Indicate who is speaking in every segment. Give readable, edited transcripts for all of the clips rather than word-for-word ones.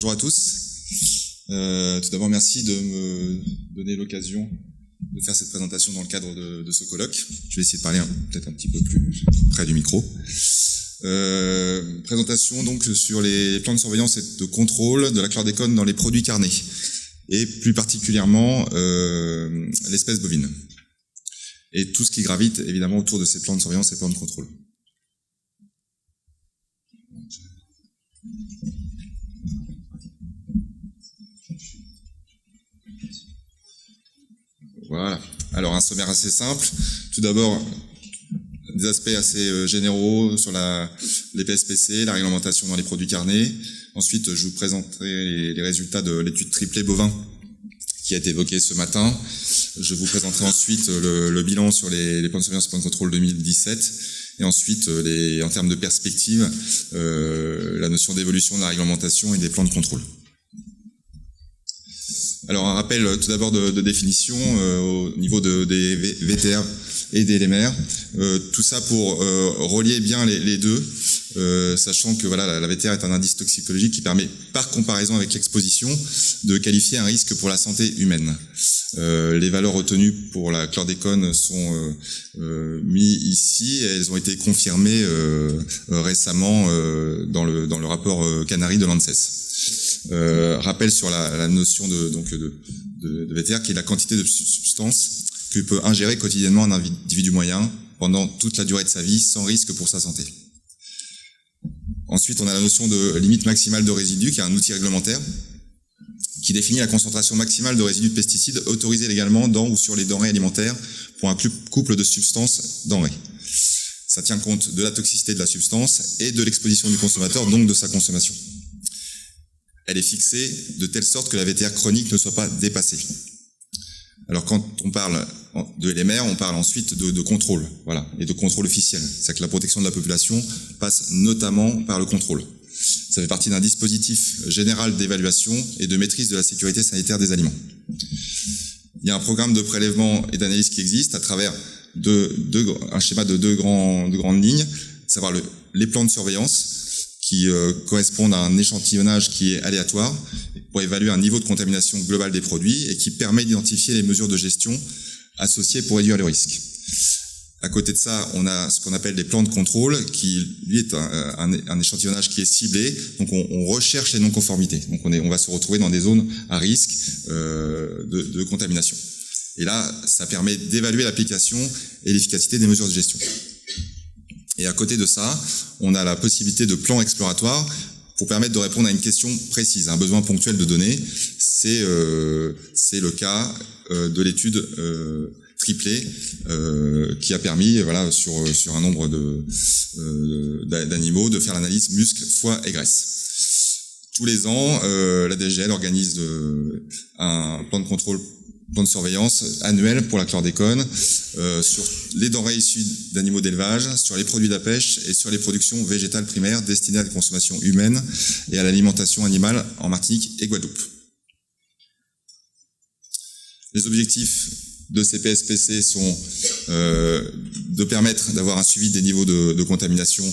Speaker 1: Bonjour à tous. Tout d'abord, merci de me donner l'occasion de faire cette présentation dans le cadre de ce colloque. Je vais essayer de parler peut-être un petit peu plus près du micro. Présentation donc sur les plans de surveillance et de contrôle de la chlordécone dans les produits carnés, et plus particulièrement l'espèce bovine. Et tout ce qui gravite évidemment autour de ces plans de surveillance et plans de contrôle. Voilà. Alors un sommaire assez simple. Tout d'abord, des aspects assez généraux sur les PSPC, la réglementation dans les produits carnés. Ensuite, je vous présenterai les résultats de l'étude triplée bovin qui a été évoquée ce matin. Je vous présenterai ensuite le bilan sur les plans de surveillance et plans de contrôle 2017. Et ensuite, en termes de perspective, la notion d'évolution de la réglementation et des plans de contrôle. Alors un rappel tout d'abord de définition au niveau des VTR et des LMR. Tout ça pour relier bien les deux, sachant que voilà, la VTR est un indice toxicologique qui permet, par comparaison avec l'exposition, de qualifier un risque pour la santé humaine. Les valeurs retenues pour la chlordécone sont mises ici et elles ont été confirmées récemment dans le rapport Canary de l'ANSES. Rappel sur la notion de VTR, qui est la quantité de substance que peut ingérer quotidiennement un individu moyen pendant toute la durée de sa vie sans risque pour sa santé. Ensuite, on a la notion de limite maximale de résidus, qui est un outil réglementaire qui définit la concentration maximale de résidus de pesticides autorisés légalement dans ou sur les denrées alimentaires pour un couple de substances denrées. Ça tient compte de la toxicité de la substance et de l'exposition du consommateur, donc de sa consommation. Elle est fixée de telle sorte que la VTR chronique ne soit pas dépassée. Alors quand on parle de LMR, on parle ensuite de contrôle, voilà, et de contrôle officiel. C'est-à-dire que la protection de la population passe notamment par le contrôle. Ça fait partie d'un dispositif général d'évaluation et de maîtrise de la sécurité sanitaire des aliments. Il y a un programme de prélèvement et d'analyse qui existe à travers un schéma de deux grandes lignes, à savoir les plans de surveillance, qui correspondent à un échantillonnage qui est aléatoire pour évaluer un niveau de contamination globale des produits et qui permet d'identifier les mesures de gestion associées pour réduire le risque. À côté de ça, on a ce qu'on appelle des plans de contrôle qui, lui, est un échantillonnage qui est ciblé. Donc on recherche les non-conformités. Donc on va se retrouver dans des zones à risque de contamination. Et là, ça permet d'évaluer l'application et l'efficacité des mesures de gestion. Et à côté de ça, on a la possibilité de plans exploratoires pour permettre de répondre à une question précise, à un besoin ponctuel de données. C'est le cas de l'étude triplée qui a permis, voilà, sur un nombre d'animaux, de faire l'analyse muscle, foie et graisse. Tous les ans, la DGL organise un plan de surveillance annuel pour la chlordécone sur les denrées issues d'animaux d'élevage, sur les produits de la pêche et sur les productions végétales primaires destinées à la consommation humaine et à l'alimentation animale en Martinique et Guadeloupe. Les objectifs de ces PSPC sont de permettre d'avoir un suivi des niveaux de contamination,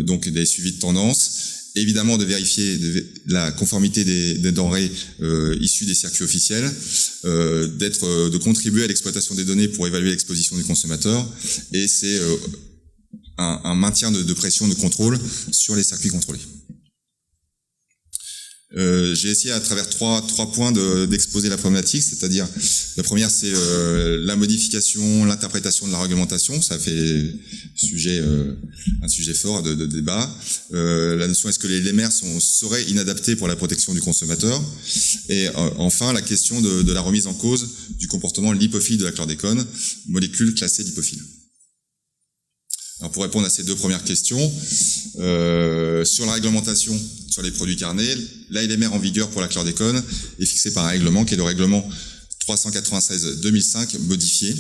Speaker 1: donc des suivis de tendance, évidemment de vérifier la conformité des denrées issues des circuits officiels, de contribuer à l'exploitation des données pour évaluer l'exposition du consommateur, et c'est un maintien de pression de contrôle sur les circuits contrôlés. J'ai essayé à travers trois points d'exposer la problématique, c'est-à-dire la première c'est la modification, l'interprétation de la réglementation, ça fait un sujet fort de débat. La notion est-ce que les LMR seraient inadaptés pour la protection du consommateur, et enfin la question de la remise en cause du comportement lipophile de la chlordécone, molécule classée lipophile. Alors pour répondre à ces deux premières questions, sur la réglementation sur les produits carnés, l'ALMR en vigueur pour la chlordécone est fixé par un règlement qui est le règlement 396/2005 modifié.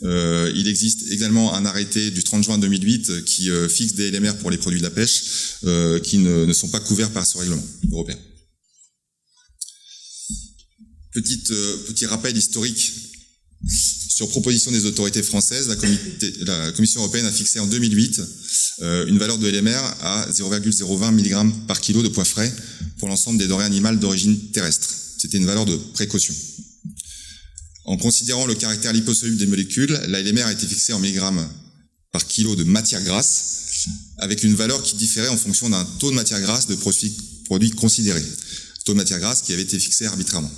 Speaker 1: Il existe également un arrêté du 30 juin 2008 qui fixe des LMR pour les produits de la pêche qui ne sont pas couverts par ce règlement européen. Petit rappel historique Sur proposition des autorités françaises, la Commission européenne a fixé en 2008 une valeur de LMR à 0,020 mg par kilo de poids frais pour l'ensemble des denrées animales d'origine terrestre. C'était une valeur de précaution. En considérant le caractère liposoluble des molécules, la LMR a été fixée en milligrammes par kilo de matière grasse, avec une valeur qui différait en fonction d'un taux de matière grasse de produits considérés. Taux de matière grasse qui avait été fixé arbitrairement.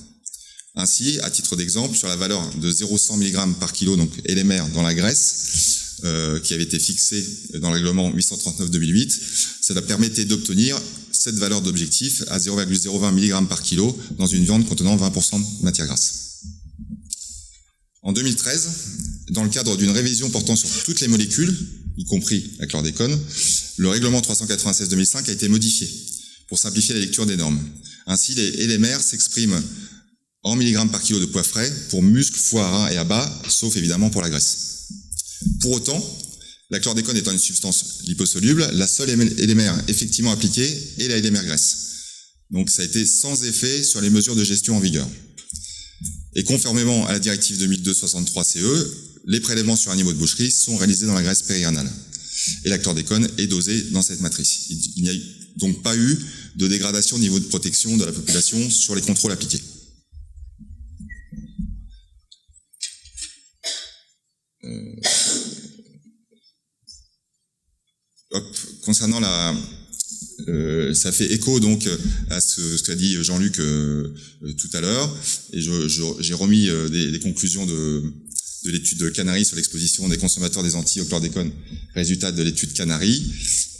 Speaker 1: Ainsi, à titre d'exemple, sur la valeur de 0,100 mg par kilo, donc LMR dans la graisse, qui avait été fixée dans le règlement 839-2008, cela permettait d'obtenir cette valeur d'objectif à 0,020 mg par kilo dans une viande contenant 20% de matière grasse. En 2013, dans le cadre d'une révision portant sur toutes les molécules, y compris la chlordécone, le règlement 396-2005 a été modifié pour simplifier la lecture des normes. Ainsi, les LMR s'expriment en milligrammes par kilo de poids frais pour muscles, foie, reins et abats, sauf évidemment pour la graisse. Pour autant, la chlordécone étant une substance liposoluble, la seule LMR effectivement appliquée est la LMR graisse. Donc ça a été sans effet sur les mesures de gestion en vigueur. Et conformément à la directive 2002/63/CE, les prélèvements sur animaux de boucherie sont réalisés dans la graisse périanale. Et la chlordécone est dosée dans cette matrice. Il n'y a donc pas eu de dégradation au niveau de protection de la population sur les contrôles appliqués. Concernant ça fait écho donc à ce qu'a dit Jean-Luc tout à l'heure, et j'ai remis des conclusions de l'étude Canary sur l'exposition des consommateurs des Antilles au chlordécone. Résultat de l'étude Canary,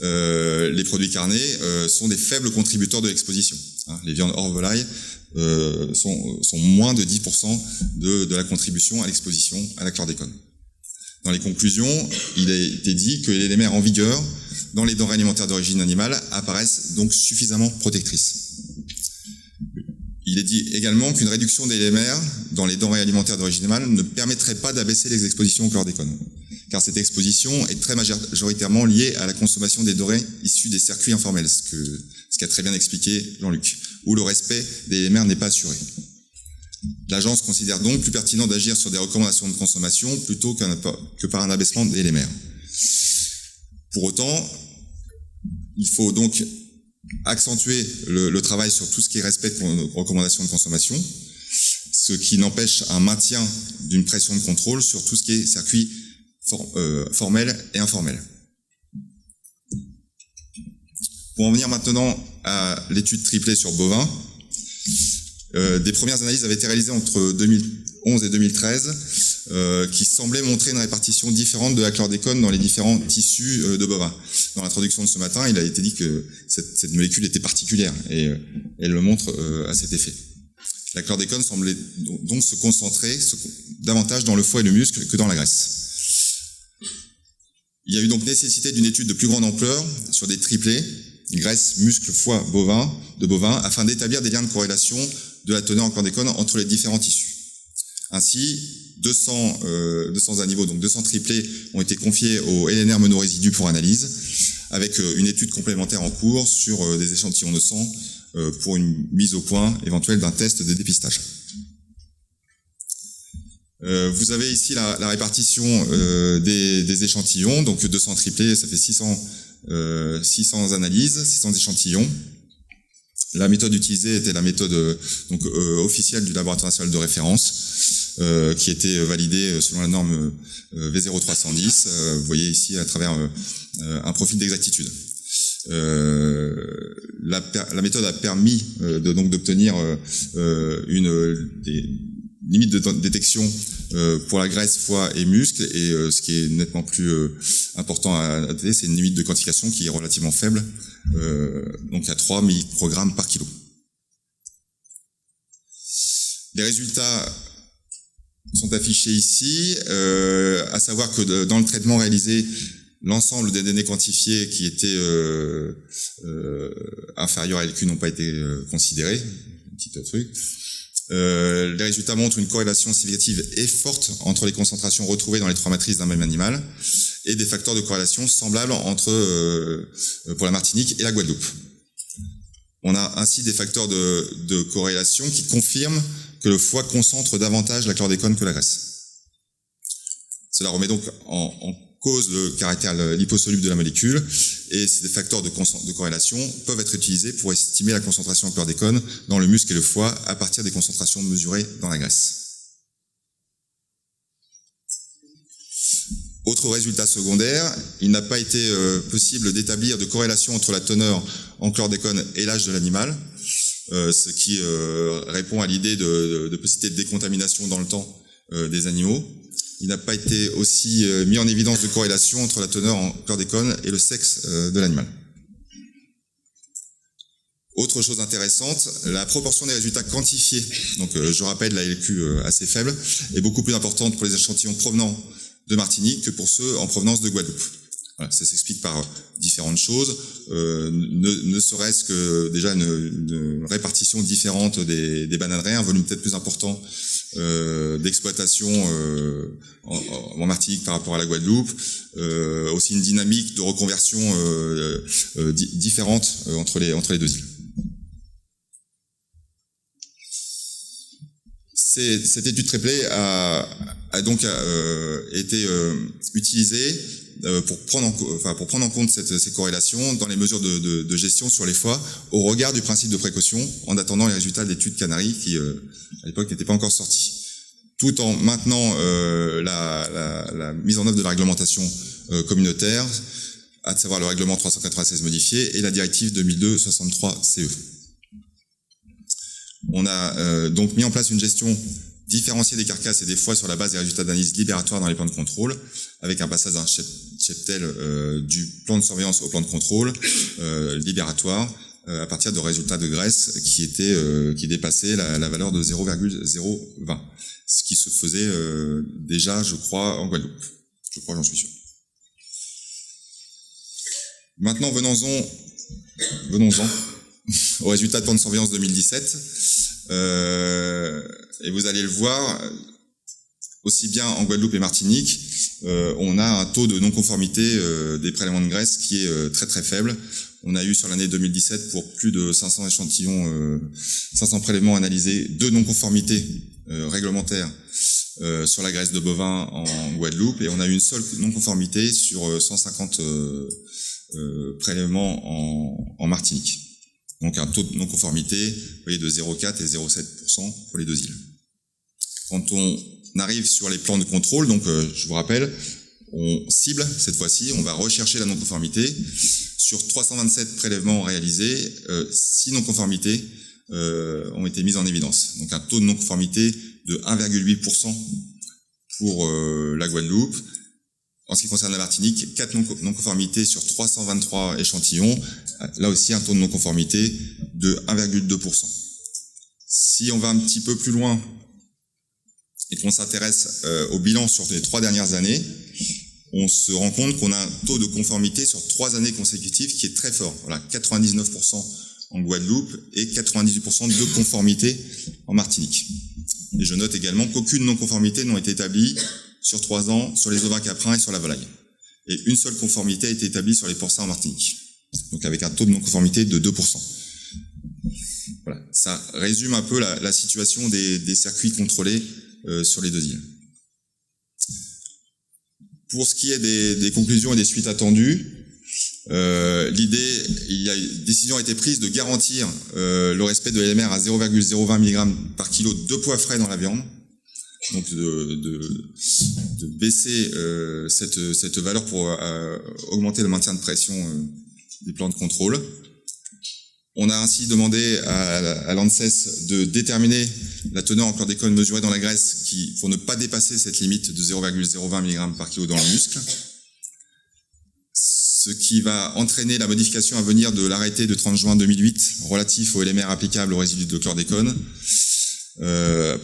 Speaker 1: les produits carnés sont des faibles contributeurs de l'exposition. Les viandes hors volaille sont moins de 10% de la contribution à l'exposition à la chlordécone. Dans les conclusions, il a été dit que les LMR en vigueur dans les denrées alimentaires d'origine animale apparaissent donc suffisamment protectrices. Il est dit également qu'une réduction des LMR dans les denrées alimentaires d'origine animale ne permettrait pas d'abaisser les expositions au chlordécone, car cette exposition est très majoritairement liée à la consommation des denrées issues des circuits informels, ce qu'a très bien expliqué Jean-Luc, où le respect des LMR n'est pas assuré. L'agence considère donc plus pertinent d'agir sur des recommandations de consommation plutôt que par un abaissement des LMR. Pour autant, il faut donc accentuer le travail sur tout ce qui est respect de recommandations de consommation, ce qui n'empêche un maintien d'une pression de contrôle sur tout ce qui est circuit formel et informel. Pour en venir maintenant à l'étude triplée sur bovins, des premières analyses avaient été réalisées entre 2011 et 2013 qui semblaient montrer une répartition différente de la chlordécone dans les différents tissus de bovins. Dans l'introduction de ce matin, il a été dit que cette molécule était particulière et elle le montre à cet effet. La chlordécone semblait donc se concentrer davantage dans le foie et le muscle que dans la graisse. Il y a eu donc nécessité d'une étude de plus grande ampleur sur des triplés, graisse, muscle, foie, de bovins, afin d'établir des liens de corrélation de la teneur en chlordécone entre les différents tissus. Ainsi, 200 animaux, donc 200 triplés, ont été confiés au LNR monorésidu pour analyse, avec une étude complémentaire en cours sur des échantillons de sang pour une mise au point éventuelle d'un test de dépistage. Vous avez ici la répartition des échantillons, donc 200 triplés, ça fait 600 analyses, 600 échantillons. La méthode utilisée était la méthode officielle du laboratoire national de référence, qui était validée selon la norme V0310. Vous voyez ici à travers un profil d'exactitude. La méthode a permis d'obtenir des limites de détection pour la graisse, foie et muscle, et ce qui est nettement plus important à noter, c'est une limite de quantification qui est relativement faible, donc à 3 microgrammes par kilo. Les résultats sont affichés ici, à savoir que dans le traitement réalisé, l'ensemble des données quantifiées qui étaient inférieures à LQ n'ont pas été considérées. Un petit truc. Les résultats montrent une corrélation significative et forte entre les concentrations retrouvées dans les 3 matrices d'un même animal et des facteurs de corrélation semblables pour la Martinique et la Guadeloupe. On a ainsi des facteurs de corrélation qui confirment que le foie concentre davantage la chlordécone que la graisse. Cela remet donc en cause le caractère liposoluble de la molécule, et ces facteurs de corrélation peuvent être utilisés pour estimer la concentration en chlordécone dans le muscle et le foie à partir des concentrations mesurées dans la graisse. Autre résultat secondaire, il n'a pas été possible d'établir de corrélation entre la teneur en chlordécone et l'âge de l'animal, ce qui répond à l'idée de possibilité de décontamination dans le temps des animaux. Il n'a pas été aussi mis en évidence de corrélation entre la teneur en chlordécone et le sexe de l'animal. Autre chose intéressante, la proportion des résultats quantifiés, donc je rappelle la LQ assez faible, est beaucoup plus importante pour les échantillons provenant de Martinique que pour ceux en provenance de Guadeloupe. Voilà, ça s'explique par différentes choses, ne serait-ce que déjà une répartition différente des bananeraies, un volume peut-être plus important d'exploitation en Martinique par rapport à la Guadeloupe, aussi une dynamique de reconversion différente entre les deux îles. Cette étude triplée a donc été utilisée pour prendre en compte ces corrélations dans les mesures de gestion sur les foies au regard du principe de précaution, en attendant les résultats de l'étude Canary qui à l'époque n'était pas encore sortie, tout en maintenant la mise en œuvre de la réglementation communautaire, à savoir le règlement 396 modifié et la directive 2002/63/CE. On a donc mis en place une gestion différenciée des carcasses et des foies sur la base des résultats d'analyse libératoires dans les plans de contrôle, avec un passage d'un cheptel du plan de surveillance au plan de contrôle libératoire à partir de résultats de graisse qui dépassaient la valeur de 0,020, ce qui se faisait déjà, je crois, en Guadeloupe. J'en suis sûr. Maintenant, venons-en au résultat de plan de surveillance 2017. Et vous allez le voir, aussi bien en Guadeloupe et Martinique, on a un taux de non-conformité des prélèvements de graisse qui est très très faible. On a eu sur l'année 2017 pour plus de 500 échantillons, 500 prélèvements analysés, 2 non-conformités réglementaires sur la graisse de bovin en Guadeloupe, et on a eu une seule non-conformité sur 150 prélèvements en Martinique. Donc un taux de non-conformité, vous voyez, de 0,4 et 0,7% pour les deux îles. Quand on arrive sur les plans de contrôle, donc je vous rappelle, on cible cette fois-ci, on va rechercher la non-conformité. Sur 327 prélèvements réalisés, 6 non-conformités ont été mises en évidence. Donc un taux de non-conformité de 1,8% pour la Guadeloupe. En ce qui concerne la Martinique, 4 non-conformités sur 323 échantillons. Là aussi, un taux de non-conformité de 1,2%. Si on va un petit peu plus loin et qu'on s'intéresse au bilan sur les 3 dernières années, on se rend compte qu'on a un taux de conformité sur 3 années consécutives qui est très fort. Voilà, 99% en Guadeloupe et 98% de conformité en Martinique. Et je note également qu'aucune non-conformité n'a été établie sur 3 ans sur les ovins caprins et sur la volaille. Et une seule conformité a été établie sur les porcins en Martinique. Donc avec un taux de non-conformité de 2%. Voilà, ça résume un peu la situation des circuits contrôlés sur les deux îles. Pour ce qui est des conclusions et des suites attendues, décision a été prise de garantir le respect de LMR à 0,020 mg par kilo de poids frais dans la viande. Donc de baisser cette valeur pour augmenter le maintien de pression des plans de contrôle. On a ainsi demandé à l'ANSES de déterminer la teneur en chlordécone mesurée dans la graisse pour ne pas dépasser cette limite de 0,020 mg par kilo dans le muscle. Ce qui va entraîner la modification à venir de l'arrêté de 30 juin 2008 relatif au LMR applicable aux résidus de chlordécone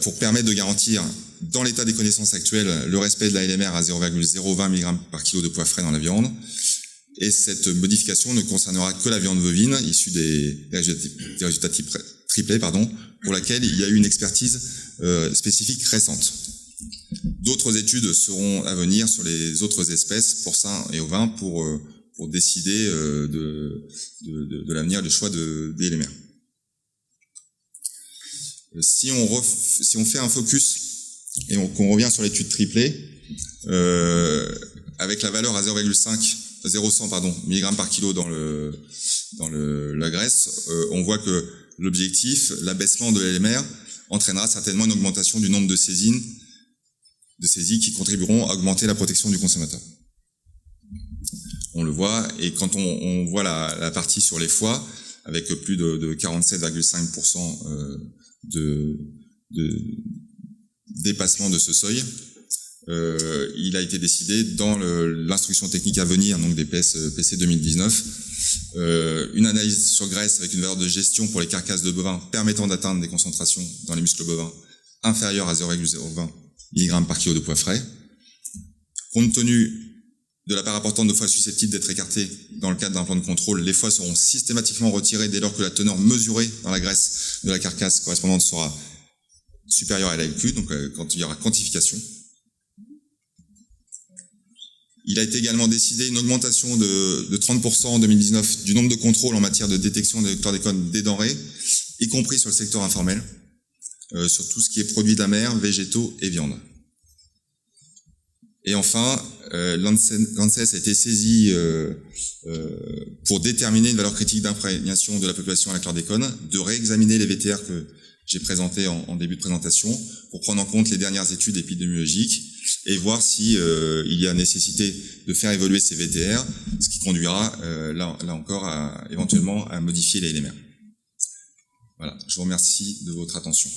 Speaker 1: pour permettre de garantir, dans l'état des connaissances actuelles, le respect de la LMR à 0,020 mg par kilo de poids frais dans la viande. Et cette modification ne concernera que la viande bovine, issue des résultats triplés, pour laquelle il y a eu une expertise spécifique récente. D'autres études seront à venir sur les autres espèces, porcins et ovins, pour décider de l'avenir, du choix des LMR. Si on fait un focus et qu'on revient sur l'étude triplée, avec la valeur à 0,100 mg par kilo dans la graisse, on voit que l'objectif, l'abaissement de l'LMR, entraînera certainement une augmentation du nombre de saisies qui contribueront à augmenter la protection du consommateur. On le voit, et quand on voit la partie sur les foies, avec plus de 47,5% de dépassement de ce seuil, il a été décidé dans l'instruction technique à venir, donc des PC 2019, une analyse sur graisse avec une valeur de gestion pour les carcasses de bovins permettant d'atteindre des concentrations dans les muscles bovins inférieures à 0,020 mg par kilo de poids frais. Compte tenu de la part importante de foies susceptibles d'être écartées dans le cadre d'un plan de contrôle, les foies seront systématiquement retirées dès lors que la teneur mesurée dans la graisse de la carcasse correspondante sera supérieure à la LQ, donc quand il y aura quantification. Il a été également décidé une augmentation de 30% en 2019 du nombre de contrôles en matière de détection de chlordécone des denrées, y compris sur le secteur informel, sur tout ce qui est produits de la mer, végétaux et viande. Et enfin, l'ANSES a été saisi pour déterminer une valeur critique d'imprégnation de la population à la chlordécone, de réexaminer les VTR que j'ai présentés en début de présentation, pour prendre en compte les dernières études épidémiologiques et voir si il y a nécessité de faire évoluer ces VTR, ce qui conduira là encore éventuellement à modifier les LMR. Voilà, je vous remercie de votre attention.